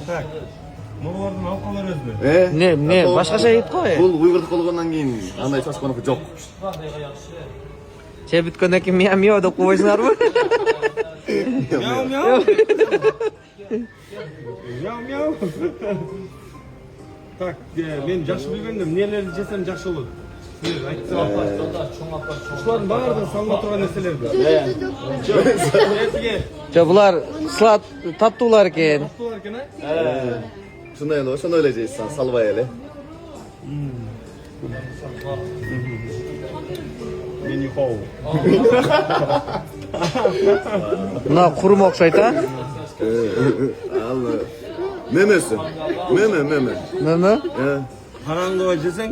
Так. Moğollardan halkalar özlü. Ne başqacha yeyip qo'y. Бұл Uyg'urda qolgandan keyin андай шашқанық жоқ. Şey bitgandan keyin miyav miyav deb qo'ysizlarmi? Miyav miyav. Miyav miyav. Так, men жақсы білгендім, нелерді жесем жақсы болады. Сіздер айтсаңыз. Шулардың барлығын салына тұрған нәрселерді. Yo bular slat tattular ekan. Tatlılar eкен, ha? Шундай эле, ошондой эле жейсиң, салбай эле. Мени хоу. Buna qurum o'xshaydi, ha? Ал мемесі. Меме. Nima? Қараңғы жесең.